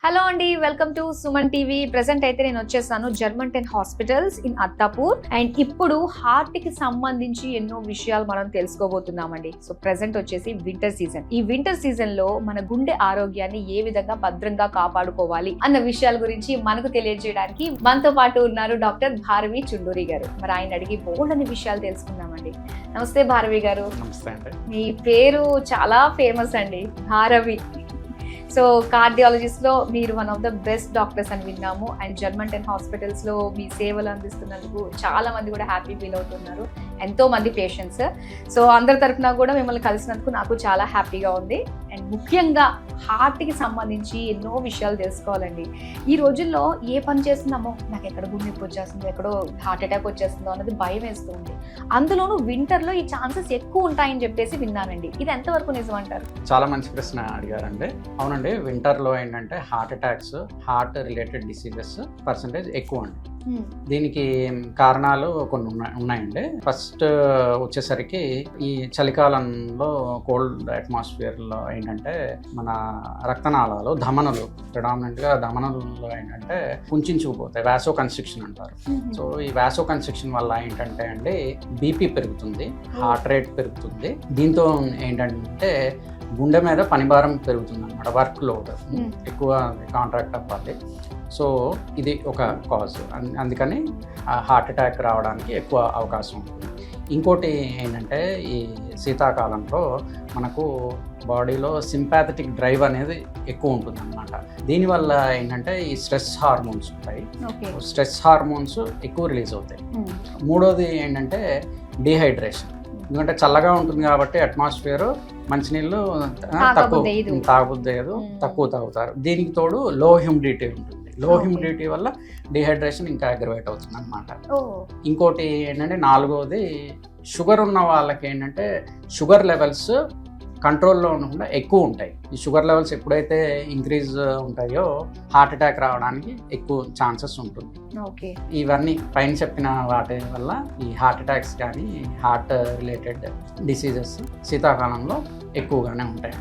Hello అండి, welcome to Suman TV. Present అయితే నేను వచ్చేసాను German 10 hospitals in Attapur. And ఇప్పుడు హార్ట్ కి సంబంధించి ఎన్నో విషయాలు మనం తెలుసుకోబోతున్నామండి. సో ప్రెసెంట్ వచ్చేసి వింటర్ సీజన్. ఈ వింటర్ సీజన్ లో మన గుండె ఆరోగ్యాన్ని ఏ విధంగా భద్రంగా కాపాడుకోవాలి అన్న విషయాల గురించి మనకు తెలియజేయడానికి మనతో పాటు ఉన్నారు డాక్టర్ భారవి చుండూరి గారు. మరి ఆయన అడిగి బోల్డని విషయాలు తెలుసుకుందామండి. నమస్తే భారవి గారు. నమస్తే అండి. మీ పేరు చాలా ఫేమస్ అండి, భారవి. సో కార్డియాలజిస్ట్ లో మీరు one of the best doctors అని విన్నాము. అండ్ జర్మన్ 10 హాస్పిటల్స్ లో మీ సేవలు అందిస్తున్నందుకు చాలా మంది కూడా హ్యాపీ ఫీల్ అవుతున్నారు, ఎంతో మంది పేషెంట్స్. సో అందరి తరఫున కూడా మిమ్మల్ని కలిసినందుకు నాకు చాలా హ్యాపీగా ఉంది. అండ్ ముఖ్యంగా హార్ట్కి సంబంధించి ఎన్నో విషయాలు తెలుసుకోవాలండి. ఈ రోజుల్లో ఏ పని చేస్తున్నామో నాకు ఎక్కడ గుండె నొప్పి వచ్చేస్తుందో, ఎక్కడో హార్ట్ అటాక్ వచ్చేస్తుందో అన్నది భయం వేస్తుంది. అందులోనూ వింటర్లో ఈ ఛాన్సెస్ ఎక్కువ ఉంటాయని చెప్పేసి విన్నానండి. ఇది ఎంతవరకు నిజం అంటారు? చాలా మంచి ప్రశ్న అడిగారండి. అవునండి, వింటర్లో ఏంటంటే heart attacks, heart related diseases percentage ఎక్కువ అండి. దీనికి కారణాలు కొన్ని ఉన్నాయండి. ఫస్ట్ వచ్చేసరికి ఈ చలికాలంలో కోల్డ్ అట్మాస్ఫియర్లో ఏంటంటే మన రక్తనాళాలు, ధమనులు, ప్రిడామినెంట్గా ధమనులలో ఏంటంటే కుంచుకుపోతాయి, వాసో కన్స్ట్రిక్షన్ అంటారు. సో ఈ వాసో కన్స్ట్రిక్షన్ వల్ల ఏంటంటే అండి బీపీ పెరుగుతుంది, హార్ట్ రేట్ పెరుగుతుంది. దీంతో ఏంటంటే గుండె మీద పనిభారం పెరుగుతుంది అనమాట, వర్క్ లోడ్ ఎక్కువ కాంట్రాక్ట్ అవ్వాలి. సో ఇది ఒక కాజ్. అందుకని హార్ట్ అటాక్ రావడానికి ఎక్కువ అవకాశం ఉంటుంది. ఇంకోటి ఏంటంటే ఈ శీతాకాలంలో మనకు బాడీలో సింపాథెటిక్ డ్రైవ్ అనేది ఎక్కువ ఉంటుంది అనమాట. దీనివల్ల ఏంటంటే ఈ స్ట్రెస్ హార్మోన్స్ ఉంటాయి, స్ట్రెస్ హార్మోన్స్ ఎక్కువ రిలీజ్ అవుతాయి. మూడోది ఏంటంటే డీహైడ్రేషన్. ఎందుకంటే చల్లగా ఉంటుంది కాబట్టి అట్మాస్ఫియర్, మంచినీళ్ళు తాగబుద్దేయదు, తక్కువ తాగుతారు. దీనికి తోడు లో హ్యూమిడిటీ ఉంటుంది. లో హ్యూమిడిటీ వల్ల డిహైడ్రేషన్ ఇంకా అగ్రవేట్ అవుతుంది అనమాట. ఇంకోటి ఏంటంటే నాలుగోది షుగర్ ఉన్న వాళ్ళకి ఏంటంటే షుగర్ లెవెల్స్ కంట్రోల్లో ఉండకుండా ఎక్కువ ఉంటాయి. ఈ షుగర్ లెవెల్స్ ఎప్పుడైతే ఇంక్రీజ్ ఉంటాయో హార్ట్ అటాక్ రావడానికి ఎక్కువ ఛాన్సెస్ ఉంటుంది. ఇవన్నీ పైన చెప్పిన వాటి వల్ల ఈ హార్ట్ అటాక్స్ కానీ హార్ట్ రిలేటెడ్ డిసీజెస్ శీతాకాలంలో ఎక్కువగానే ఉంటాయి.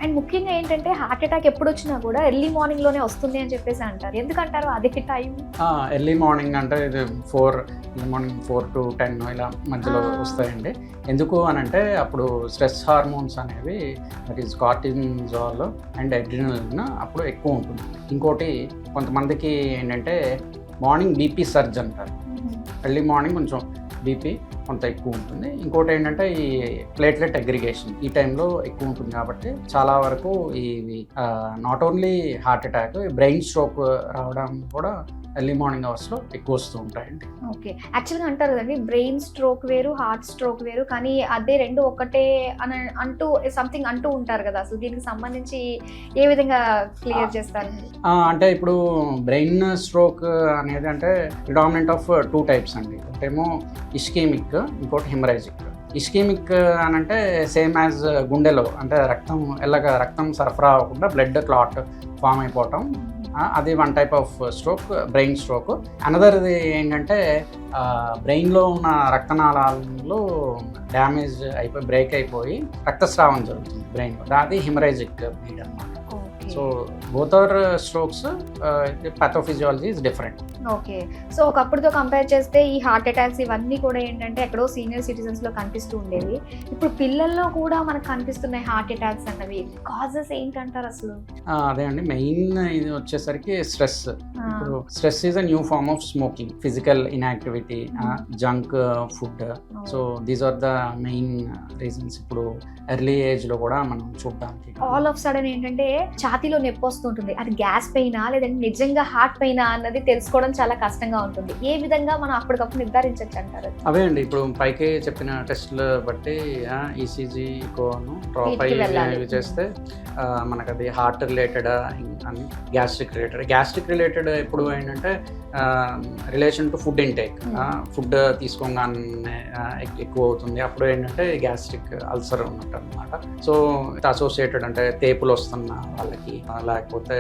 అండ్ ముఖ్యంగా ఏంటంటే హార్ట్ అటాక్ ఎప్పుడు వచ్చినా కూడా ఎర్లీ మార్నింగ్ లోనే వస్తుంది అని చెప్పేసి అంటారు. ఎందుకంటారు అదే టైం? ఎర్లీ మార్నింగ్ అంటే ఇది 4 to 10 ఇలా మధ్యలో వస్తాయండి. ఎందుకు అని అంటే అప్పుడు స్ట్రెస్ హార్మోన్స్ అనేవి, that is cortisol and adrenaline అప్పుడు ఎక్కువ ఉంటుంది. ఇంకోటి కొంతమందికి ఏంటంటే మార్నింగ్ బీపీ సర్జ్ అంటారు. ఎర్లీ మార్నింగ్ కొంచెం బీపీ కొంత ఎక్కువ ఉంటుంది. ఇంకోటి ఏంటంటే ఈ ప్లేట్లెట్ అగ్రిగేషన్ ఈ టైంలో ఎక్కువ ఉంటుంది. కాబట్టి చాలా వరకు ఈ not only heart attack, brain stroke రావడం కూడా ఎర్లీ మార్నింగ్ అవర్స్లో ఎక్కువ వస్తూ ఉంటాయండి. ఓకే, యాక్చువల్గా అంటారు కదండి బ్రెయిన్ స్ట్రోక్ వేరు, హార్ట్ స్ట్రోక్ వేరు, కానీ అదే రెండు ఒకటే అని అంటూ సంథింగ్ అంటూ ఉంటారు కదా. అసలు దీనికి సంబంధించి ఏ విధంగా క్లియర్ చేస్తారు? అంటే ఇప్పుడు బ్రెయిన్ స్ట్రోక్ అనేది అంటే ప్రిడామినెంట్ ఆఫ్ 2 టైప్స్ అండి. ఒకటేమో ఇస్కెమిక్, ఇంకోటి హెమరేజిక్. ఇస్కెమిక్ అని అంటే సేమ్ యాజ్ గుండెలో అంటే రక్తం సరఫరా అవ్వకుండా బ్లడ్ క్లాట్ ఫామ్ అయిపోవటం, అది one type of stroke, brain stroke. అనదర్ది ఏంటంటే బ్రెయిన్లో ఉన్న రక్తనాళాలు డ్యామేజ్ అయిపోయి బ్రేక్ అయిపోయి రక్తస్రావం జరుగుతుంది బ్రెయిన్లో, అది హెమరేజిక్ బ్లీడ్ అన్నమాట. So both are strokes, pathophysiology is different. Okay, so ఒకప్పుడుతో కంపేర్ చేస్తే ఈ హార్ట్ అటాక్స్ ఇవన్నీ కూడా ఏంటంటే ఎక్కడో సీనియర్ సిటిజన్స్ లో కనిపిస్తూ ఉండేవి. ఇప్పుడు పిల్లల్లో కూడా మనకు కనిపిస్తున్నాయి హార్ట్ అటాక్స్ అన్నవి. కాజెస్ ఏంటంటారు అసలు? అదే అండి, మెయిన్ ఇది వచ్చేసరికి స్ట్రెస్. ఇప్పుడు stress is a new form of smoking, physical inactivity, junk food. So these are the main reasons ఇప్పుడు ఎర్లీ ఏజ్ లో కూడా మనం చూడడానికి. ఆల్ ఆఫ్ సడన్ ఏంటంటే ఛాతీలో నొప్పి వస్తుంటుంది, అది గ్యాస్ పెయినా లేదంటే నిజంగా హార్ట్ పెయినా అన్నది తెలుసుకోవడం చాలా కష్టంగా ఉంటుంది. ఏ విధంగా మనం అప్పటికప్పుడు నిర్ధారించవచ్చు అంటారు? అవే అండి, ఇప్పుడు పైకి చెప్పిన టెస్టులు బట్టి ఈసీజీ కోను డ్రాప్ అయ్యి చేస్తే మనకు అది హార్ట్ రిలేటెడ్ అని, గ్యాస్ట్రిక్ రిలేటెడ్ ఎప్పుడు ఏంటంటే relation to food intake, food తీసుకోగానే ఎక్కువ అవుతుంది. అప్పుడు ఏంటంటే గ్యాస్ట్రిక్ అల్సర్ ఉన్నట్టు అనమాట. సో అసోసియేటెడ్ అంటే తేపులు వస్తున్న వాళ్ళకి బీపీ లేకపోతే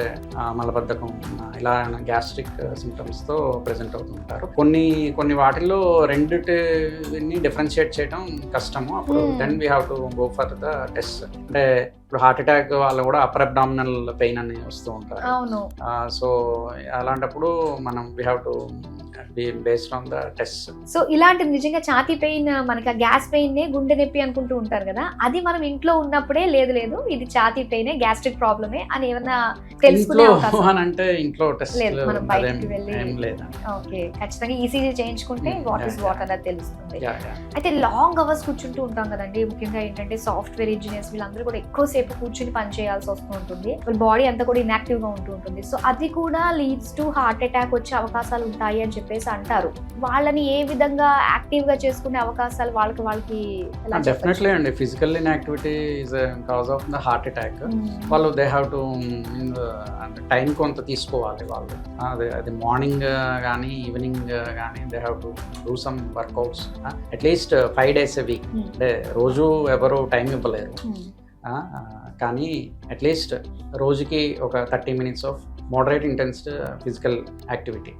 మలబద్ధకం ఇలా గ్యాస్ట్రిక్ సిమ్టమ్స్తో ప్రెజెంట్ అవుతుంటారు. కొన్ని వాటిల్లో రెండిటిని డిఫరెన్షియేట్ చేయడం కష్టము. అప్పుడు then we have to go for the test. అంటే ఇప్పుడు హార్ట్ అటాక్ వాళ్ళు కూడా అప్పర్ అబ్డామినల్ పెయిన్ అని వస్తూ ఉంటారు. సో అలాంటప్పుడు మనం we have to be based on the test. So ఇలాంటి నిజంగా ఛాతీ పెయిన్, మనకి గ్యాస్ పెయిన్ గుండె నొప్పి అనుకుంటూ ఉంటారు కదా, అది మనం ఇంట్లో ఉన్నప్పుడే లేదు ఇది ఛాతీ పెయిన్ గ్యాస్ట్రిక్ ప్రాబ్లమే అని ఏమన్నా తెలుసుకునే అవకాశం అంటే ఇంట్లో టెస్ట్ లేదు, మనం బయటికి వెళ్ళి లేదు. ఓకే, ఖచ్చితంగా ఈసీజీ చేయించుకుంటే వాట్ ఇస్ వాట్ అనేది తెలుస్తుంది. అయితే లాంగ్ అవర్స్ కూర్చుంటూ ఉంటాం కదండి, ముఖ్యంగా ఏంటంటే సాఫ్ట్వేర్ ఇంజనీర్స్ వీళ్ళందరూ కూడా ఎక్కువసేపు కూర్చుని పని చేయాల్సి వస్తూ ఉంటుంది, వాళ్ళ బాడీ అంతా కూడా ఇన్యాక్టివ్ గా ఉంటూ ఉంటుంది. సో అది కూడా లీడ్స్ టు హార్ట్ అటాక్ వచ్చే అవకాశాలు ఉంటాయి అని చెప్పేసి అంటారు. వాళ్ళని ఏ విధంగా యాక్టివ్ గా చేసుకునే అవకాశాలు వాళ్ళకి డెఫినెట్లీ అండి. Physical inactivity is cause of the heart attack. వాళ్ళు దే హ్యావ్ టు టైం కొంత తీసుకోవాలి వాళ్ళు. అది మార్నింగ్ కానీ ఈవినింగ్ కానీ they have to do some workouts at least 5 days a week. అంటే రోజు ఎవరు టైం ఇవ్వలేరు, కానీ అట్లీస్ట్ రోజుకి ఒక 30 minutes of moderate intensity physical activity,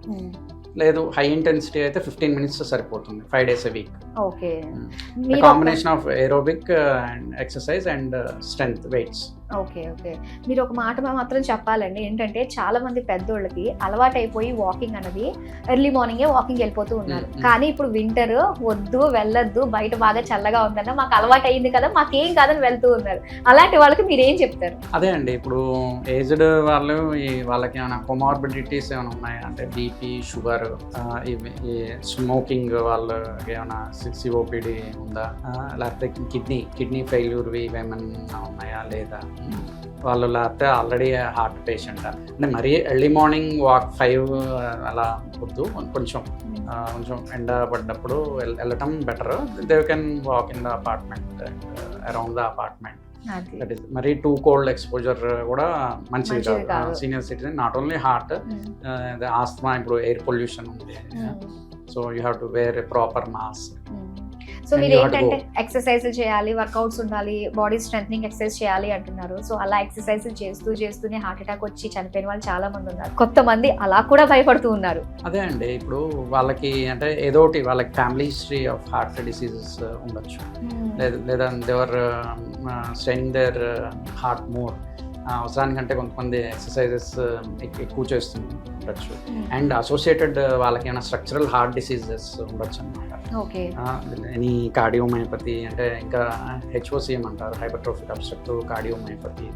లేదు హై ఇంటెన్సిటీ అయితే 15 minutes సరిపోతుంది 5 days a week. Okay, combination of aerobic and exercise and strength weights. Okay, మీరు ఒక మాట మాత్రం చెప్పాలండి, ఏంటంటే చాలా మంది పెద్దోళ్ళకి అలవాటు అయిపోయి వాకింగ్ అనేది ఎర్లీ మార్నింగే వాకింగ్ వెళ్ళిపోతూ ఉన్నారు. కానీ ఇప్పుడు వింటర్ వద్దు వెళ్ళొద్దు, బయట బాగా చల్లగా ఉందన్న మాకు అలవాటు అయింది కదా, మాకేం కాదని వెళ్తూ ఉన్నారు. అలాంటి వాళ్ళకి మీరు ఏం చెప్తారు? అదే అండి, ఇప్పుడు ఏజ్డ్ వాళ్ళు వాళ్ళకి ఏమైనా కొమార్బిడిటీస్ ఏమైనా ఉన్నాయా అంటే బీపీ, షుగర్, స్మోకింగ్, వాళ్ళకి ఏమైనా సిఓపిడి ఉందా, లేకపోతే కిడ్నీ ఫెయిల్యూర్వి ఏమైనా ఉన్నాయా లేదా, వాళ్ళు లేకపోతే ఆల్రెడీ హార్ట్ పేషెంట్. అంటే మరీ ఎర్లీ మార్నింగ్ వాక్ 5 అలా వద్దు, కొంచెం ఎండ పడ్డప్పుడు వెళ్ళటం better. They can walk in the apartment, around the apartment. That is మరీ టూ కోల్డ్ ఎక్స్పోజర్ కూడా మంచిది కాదు senior citizen. Not only heart, asthma, ఇప్పుడు ఎయిర్ పొల్యూషన్ ఉంది, so you have to wear a proper mask. So మీరు ఏంటంటే exercise చేయాలి, workouts ఉండాలి, బాడీ స్ట్రెంథనింగ్ ఎక్సర్సైజ్ చేయాలి అంటున్నారు. సో అలా ఎక్సర్సైజ్ చేస్తూనే హార్ట్ అటాక్ వచ్చి చనిపోయిన వాళ్ళు చాలా మంది ఉన్నారు. కొంతమంది అలా కూడా భయపడుతూ ఉన్నారు. అదే అండి, ఇప్పుడు వాళ్ళకి అంటే ఏదోటి వాళ్ళకి family history of heart diseases ఉండొచ్చు, లేదా దేవర్ స్ట్రెయినింగ్ దేర్ హార్ట్ మోర్. అవసరానికంటే కొంతమంది ఎక్సర్సైజెస్ ఎక్కువ చేస్తుండొచ్చు, అండ్ అసోసియేటెడ్ వాళ్ళకి ఏమైనా స్ట్రక్చరల్ హార్ట్ డిసీజెస్ ఉండొచ్చు అనమాట. ఎనీ కార్డియోమయోపతి, అంటే ఇంకా హెచ్ఓసిఎం అంటారు, హైపర్ట్రోఫిక్ అబ్స్ట్రక్టివ్ కార్డియోమయోపతి,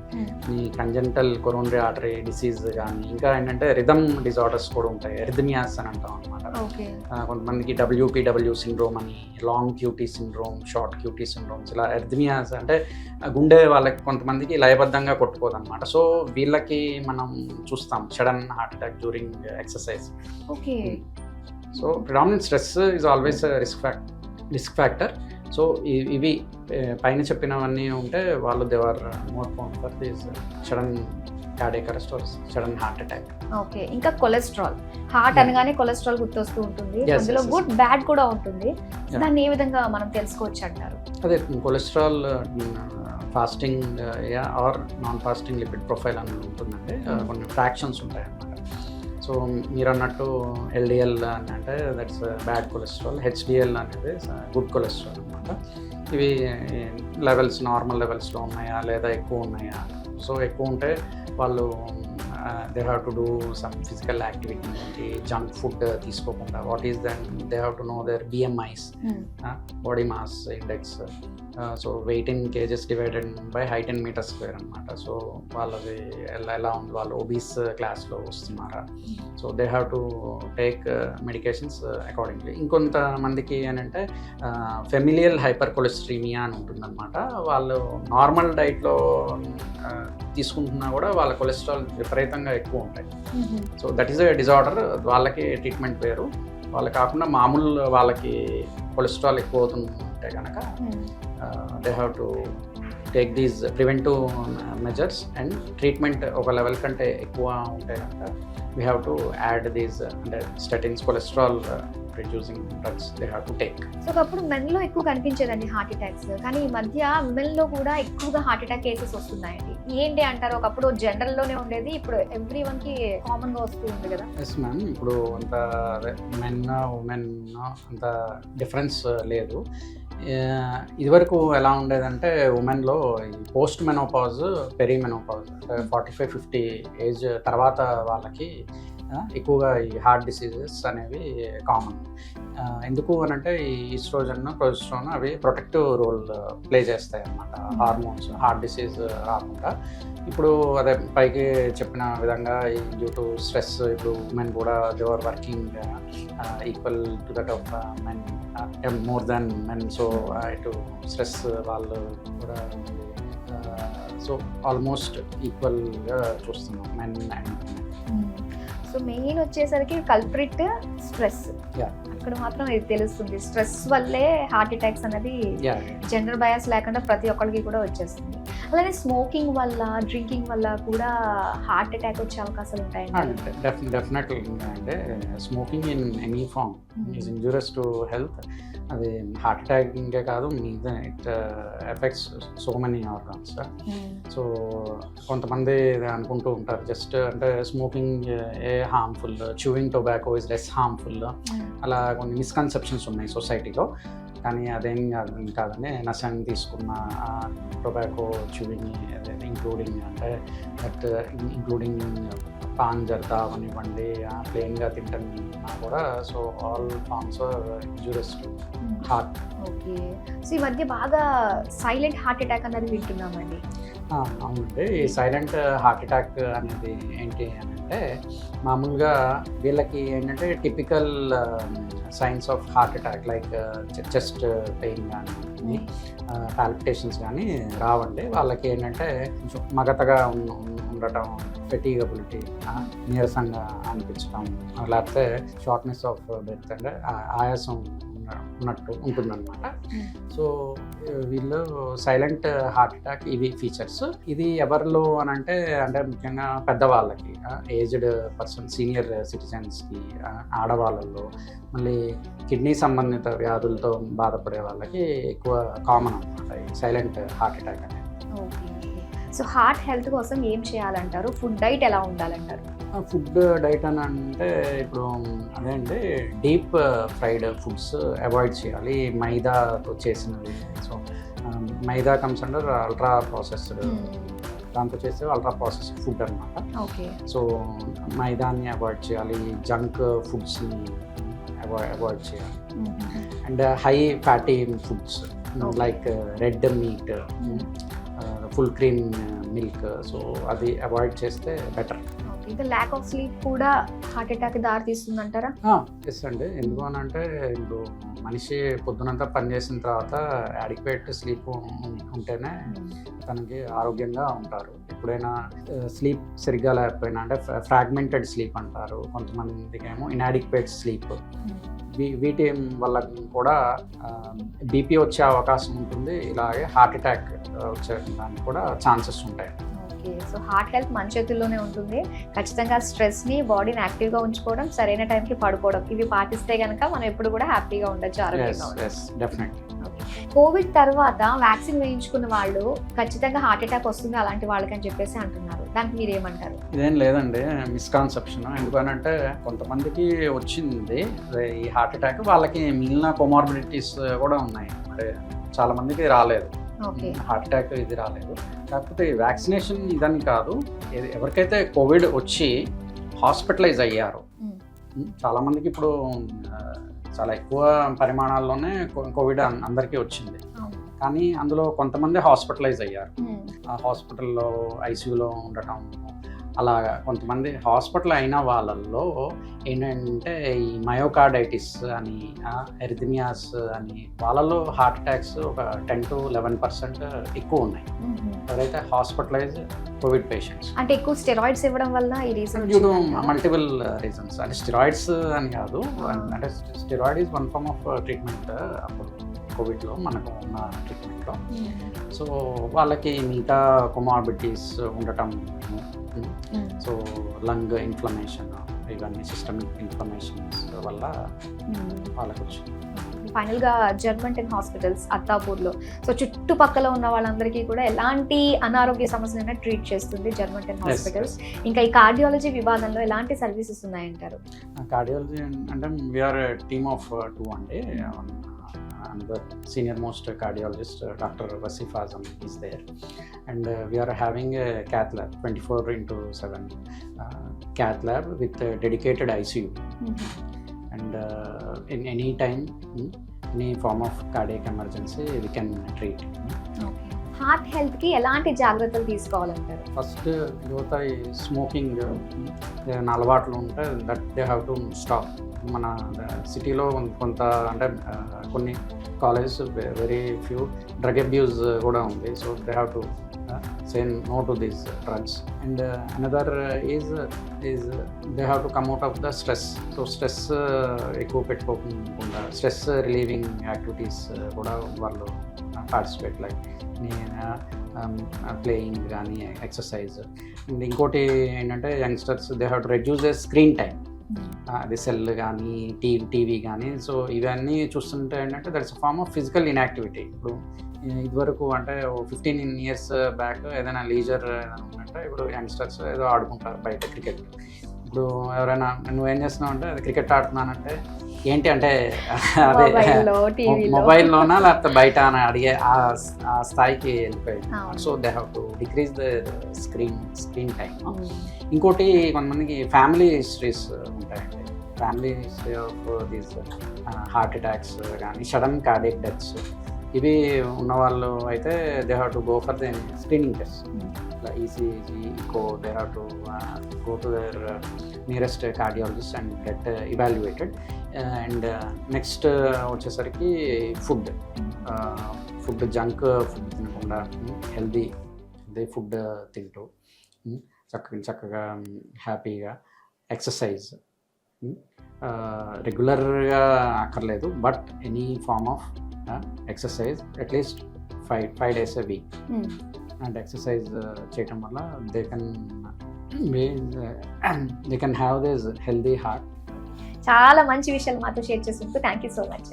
ఈ కంజెంటల్ కొరోనరీ ఆర్టరీ డిసీజ్ కానీ, ఇంకా ఏంటంటే రిథమ్ డిజార్డర్స్ కూడా ఉంటాయి, ఎరిథమియాస్ అని అంటాం అనమాట. కొంతమందికి WPW సిండ్రోమ్ అని, long QT syndrome, short QT syndromes, ఇలా ఎరిథమియాస్ అంటే గుండె వాళ్ళకి కొంతమందికి లయబద్ధంగా కొట్టుకోదు అనమాట. సో వీళ్ళకి మనం చూస్తాం sudden heart attack during exercise. Okay, so predominant stress is always risk factor. So ఇవి పైన చెప్పినవన్నీ ఉంటే వాళ్ళు they are more prone for this sudden cardiac arrest or sudden heart attack. Okay, ఇంకా కొలెస్ట్రాల్, హార్ట్ అనగానే కొలెస్ట్రాల్ గుర్తొస్తూ ఉంటుంది, అందులో గుడ్ బ్యాడ్ కూడా ఉంటుంది. దాన్ని ఏ విధంగా మనం తెలుసుకోవచ్చు అంటారు? అదే cholesterol fasting are non fasting lipid profile అని ఉంటుందండి. కొన్ని ఫ్రాక్షన్స్ ఉంటాయి అన్నమాట. సో మీరు అన్నట్టు LDL అని అంటే దట్స్ బ్యాడ్ కొలెస్ట్రాల్, HDL అనేది గుడ్ కొలెస్ట్రాల్ అనమాట. ఇవి లెవెల్స్ నార్మల్ లెవెల్స్లో ఉన్నాయా లేదా ఎక్కువ ఉన్నాయా? సో ఎక్కువ ఉంటే వాళ్ళు they have to do some physical activity, junk food తీసుకోకుండా. What is then they have to know their BMIs, body mass index. So weight in kgs divided by height in meter square అనమాట. So వాళ్ళది ఎలా ఉంది, వాళ్ళు obese క్లాస్లో వస్తున్నారా? So they have to take medications accordingly. ఇంకొంతమందికి ఏంటంటే familial hyper కొలెస్ట్రీమియా అని ఉంటుందన్నమాట. వాళ్ళు నార్మల్ డైట్లో తీసుకుంటున్నా కూడా వాళ్ళ కొలెస్ట్రాల్ విపరీతంగా ఎక్కువ ఉంటాయి. So that is a disorder. వాళ్ళకి ట్రీట్మెంట్ వేరు. వాళ్ళు కాకుండా మామూలు వాళ్ళకి కొలెస్ట్రాల్ ఎక్కువ అవుతుంటే కనుక they have to take these preventive measures and treatment ఒక లెవెల్ కంటే ఎక్కువ ఉంటే కనుక we have to add these అంటే statins cholesterol reducing drugs they have to take. So ఒకప్పుడు మెన్లో ఎక్కువ కనిపించేదండి హార్ట్ అటాక్స్, కానీ ఈ మధ్య విమెన్లో కూడా ఎక్కువగా హార్ట్ అటాక్ కేసెస్ వస్తున్నాయండి. ఏంటి అంటారు? ఒకప్పుడు జనరల్లోనే ఉండేది, ఇప్పుడు ఎవ్రీ వన్కి కామన్గా వస్తూ ఉంది కదా. ఎస్ మ్యామ్, ఇప్పుడు అంత మెన్ ఉమెన్ అంత డిఫరెన్స్ లేదు. ఇదివరకు ఎలా ఉండేదంటే ఉమెన్లో ఈ పోస్ట్ మెనోపాజ్, పెరీ మెనోపాజ్ అంటే 45-50 ఏజ్ తర్వాత వాళ్ళకి ఎక్కువగా ఈ హార్ట్ డిసీజెస్ అనేవి కామన్. ఎందుకు అని అంటే ఈ ఈస్ట్రోజన్, ప్రొజెస్ట్రాన్ అవి ప్రొటెక్టివ్ రోల్ ప్లే చేస్తాయి అన్నమాట హార్మోన్స్ హార్ట్ డిసీజ్ రాకుండా. ఇప్పుడు అదే పైకి చెప్పిన విధంగా ఈ డ్యూ టు స్ట్రెస్, ఇప్పుడు ఉమెన్ కూడా they are working equal to that of men, more than men. So ఇటు స్ట్రెస్ వాళ్ళు కూడా సో ఆల్మోస్ట్ ఈక్వల్గా చూస్తున్నాం men and women. So main వచ్చేసరికి కల్ప్రిట్ స్ట్రెస్, అక్కడ మాత్రం ఇది తెలుస్తుంది. స్ట్రెస్ వల్లే హార్ట్ అటాక్స్ అనేది జెండర్ బయాస్ లేకుండా ప్రతి ఒక్కరికి కూడా వచ్చేస్తుంది. అలానే స్మోకింగ్ వల్ల, డ్రింకింగ్ వల్ల కూడా హార్ట్ అటాక్ వచ్చే అవకాశాలు ఉంటాయండి. డెఫినెట్లీ అంటే smoking in any form is injurious to health. అది హార్ట్ అటాక్ ఇంకే కాదు, మీద it affects so many organs. So కొంతమంది అనుకుంటూ ఉంటారు జస్ట్ అంటే smoking a harmful, chewing tobacco is less harmful, అలా కొన్ని మిస్కన్సెప్షన్స్ ఉన్నాయి సొసైటీలో. కానీ అదేం కాదండి, నశం తీసుకున్న టొబాకో చూయింగ్ ఇంక్లూడింగ్ అంటే దట్ ఇంక్లూడింగ్ పాన్ జర్దా అవనివ్వండి, ప్లెయిన్గా తింటాం కూడా. So all forms are injurious to heart. Okay. So ఈ మధ్య బాగా సైలెంట్ హార్ట్ అటాక్ అనేది వింటున్నామండి. అవునండి, ఈ సైలెంట్ హార్ట్ అటాక్ అనేది ఏంటి అని అంటే మామూలుగా వీళ్ళకి ఏంటంటే typical science of heart attack like chest pain కానీ పాల్పిటేషన్స్ కానీ రావండి. వాళ్ళకి ఏంటంటే కొంచెం మగతగా ఉండటం, ఫెటీగబిలిటీ, నీరసంగా అనిపించడం, లేకపోతే షార్ట్నెస్ ఆఫ్ బ్రెత్ అంటే ఆయాసం ఉన్నట్టు ఉంటుందన్నమాట. సో వీళ్ళు సైలెంట్ హార్ట్ అటాక్ ఇవి ఫీచర్స్. ఇది ఎవరిలో అని అంటే ముఖ్యంగా పెద్దవాళ్ళకి, ఏజ్డ్ పర్సన్, సీనియర్ సిటిజన్స్కి, ఆడవాళ్ళల్లో, మళ్ళీ కిడ్నీ సంబంధిత వ్యాధులతో బాధపడే వాళ్ళకి ఎక్కువ కామన్ అన్నమాట ఈ సైలెంట్ హార్ట్ అటాక్ అనేది. ఓకే. సో హార్ట్ హెల్త్ కోసం ఏం చేయాలంటారు? ఫుడ్ డైట్ ఎలా ఉండాలంటారు? ఫుడ్ డైట్ అని అంటే ఇప్పుడు అదే అండి, డీప్ ఫ్రైడ్ ఫుడ్స్ అవాయిడ్ చేయాలి, మైదాతో చేసినవి. సో మైదా కమ్స్ అండర్ అల్ట్రా ప్రాసెస్డ్, దాంతో చేస్తే అల్ట్రా ప్రాసెస్డ్ ఫుడ్ అనమాట. ఓకే. సో మైదాన్ని అవాయిడ్ చేయాలి, జంక్ ఫుడ్స్ని అవాయిడ్ చేయాలి, and high fatty foods like red meat, full cream milk, so అది అవాయిడ్ చేస్తే బెటర్. ఇంకా ల్యాక్ ఆఫ్ స్లీప్ కూడా హార్ట్ అటాక్ దారి తీస్తుందంటారా? ఎస్ అండి, ఎందుకు అని అంటే ఇప్పుడు మనిషి పొద్దునంతా పనిచేసిన తర్వాత అడిక్వేట్ స్లీప్ ఉంటేనే తనకి ఆరోగ్యంగా ఉంటారు. ఎప్పుడైనా స్లీప్ సరిగ్గా లేకపోయినా అంటే ఫ్రాగ్మెంటెడ్ స్లీప్ అంటారు, కొంతమందికి ఏమో ఇన్అడిక్వేట్ స్లీప్, వీటి వల్ల కూడా బీపీ వచ్చే అవకాశం ఉంటుంది, ఇలాగే హార్ట్ అటాక్ వచ్చే దానికి కూడా ఛాన్సెస్ ఉంటాయి. ఓకే. సో హార్ట్ హెల్త్ మన చేతుల్లోనే ఉంటుంది. ఖచ్చితంగా స్ట్రెస్ని, బాడీని యాక్టివ్గా ఉంచుకోవడం, సరైన టైంకి పడుకోవడం, ఇవి పాటిస్తే కనుక మనం ఎప్పుడు కూడా హ్యాపీగా ఉండొచ్చు, ఆరోగ్యంగా ఉండొచ్చు. కోవిడ్ తర్వాత వ్యాక్సిన్ వేయించుకున్న వాళ్ళు ఖచ్చితంగా హార్ట్ అటాక్ వస్తుంది అలాంటి వాళ్ళకి అని చెప్పేసి అంటున్నారు, దానికి మీరు ఏమంటారు? ఇదేం లేదండి, మిస్కాన్సెప్షన్. ఎందుకనంటే కొంతమందికి వచ్చింది ఈ హార్ట్ అటాక్, వాళ్ళకి మిగిలిన కొమార్బిడిటీస్ కూడా ఉన్నాయి, మరి చాలా మందికి రాలేదు హార్ట్ అటాక్, ఇది రాలేదు. కాకపోతే వ్యాక్సినేషన్ ఇదని కాదు, ఎవరికైతే కోవిడ్ వచ్చి హాస్పిటలైజ్ అయ్యారో చాలామందికి ఇప్పుడు చాలా ఎక్కువ పరిమాణాల్లోనే కోవిడ్ అందరికీ వచ్చింది, కానీ అందులో కొంతమంది హాస్పిటలైజ్ అయ్యారు. ఆ హాస్పిటల్లో ఐసీయూలో ఉండటం, అలాగా కొంతమంది హాస్పిటల్ అయిన వాళ్ళల్లో ఏంటంటే ఈ మయోకార్డైటిస్ అని, ఎరిథమియాస్ అని, వాళ్ళలో హార్ట్ అటాక్స్ ఒక 10-11% ఎక్కువ ఉన్నాయి ఎవరైతే హాస్పిటలైజ్ కోవిడ్ పేషెంట్స్. అంటే ఎక్కువ స్టెరాయిడ్స్ ఇవ్వడం వల్ల ఈ reason due to multiple reasons. అంటే స్టెరాయిడ్స్ అని కాదు, అంటే steroid is one form of treatment. అప్పుడు కోవిడ్లో మనకు ఉన్న ట్రీట్మెంట్లో. సో వాళ్ళకి మిగతా కొమార్బిడిటీస్ ఉండటం, సో లంగ్ ఇన్ఫ్లమేషన్, ఇవన్నీ సిస్టమిక్ ఇన్ఫ్లమేషన్స్ వల్ల వాళ్ళకి వచ్చింది. ఫైనల్గా జర్మంటన్ హాస్పిటల్స్ అత్తాపూర్లో, సో చుట్టుపక్కల ఉన్న వాళ్ళందరికీ కూడా ఎలాంటి అనారోగ్య సమస్యలైనా ట్రీట్ చేస్తుంది జర్మంటన్ హాస్పిటల్స్. ఇంకా ఈ కార్డియాలజీ విభాగంలో ఎలాంటి సర్వీసెస్ ఉన్నాయంటారు? కార్డియాలజీ అంటే వీఆర్ టీమ్ ఆఫ్ 2 అండి. Another senior most cardiologist doctor Waseef Azam is there, and we are having a cath lab 24/7 cath lab with dedicated ICU. And in any time, any form of cardiac emergency we can treat. Heart హెల్త్కి ఎలాంటి జాగ్రత్తలు తీసుకోవాలంటారు? First యువత ఈ smoking ఏదైనా అలవాట్లు ఉంటే that they have to stop. మన సిటీలో కొంత అంటే కొన్ని colleges very few drug abuse కూడా ఉంది. So they have to say no to these drugs. And another is they have to come out of the stress. So stress ఎక్కువ పెట్టుకోకుండా stress relieving activities కూడా వాళ్ళు పార్టిసిపేట్, లైక్ ప్లేయింగ్ కానీ exercise. And ఇంకోటి ఏంటంటే youngsters they have to reduce the screen time. అది cell కానీ TV కానీ, సో ఇవన్నీ చూస్తుంటే ఏంటంటే that's form of physical inactivity. ఇప్పుడు ఇదివరకు అంటే 15 years బ్యాక్ ఏదైనా లీజర్ ఏదైనా ఉందంటే, ఇప్పుడు యంగ్స్టర్స్ ఏదో ఆడుకుంటారు బయట క్రికెట్. ఇప్పుడు ఎవరైనా నువ్వేం చేస్తున్నావు అంటే అది క్రికెట్ ఆడుతున్నానంటే ఏంటి అంటే అదే మొబైల్లోనా లేకపోతే బయట అని అడిగే ఆ స్థాయికి వెళ్ళిపోయింది. So they have to decrease the screen time. ఇంకోటి కొంతమందికి ఫ్యామిలీ హిస్టరీస్ ఉంటాయండి. Family history of these heart attacks కానీ సడన్ కార్డియక్ డెత్స్ ఇవి ఉన్నవాళ్ళు అయితే they have to go for the screening test, ECG, echo. They have to go to the nearest cardiologist and get evaluated. And next వచ్చేసరికి food junk food తినకుండా healthy food తింటూ చక్కగా హ్యాపీగా exercise రెగ్యులర్గా అక్కర్లేదు, but any form of exercise at least 5 days a week. And exercise చేయటం వల్ల they can have this healthy heart. చాలా మంచి విషయాలు మాతో షేర్ చేసినందుకు థ్యాంక్ యూ సో మచ్.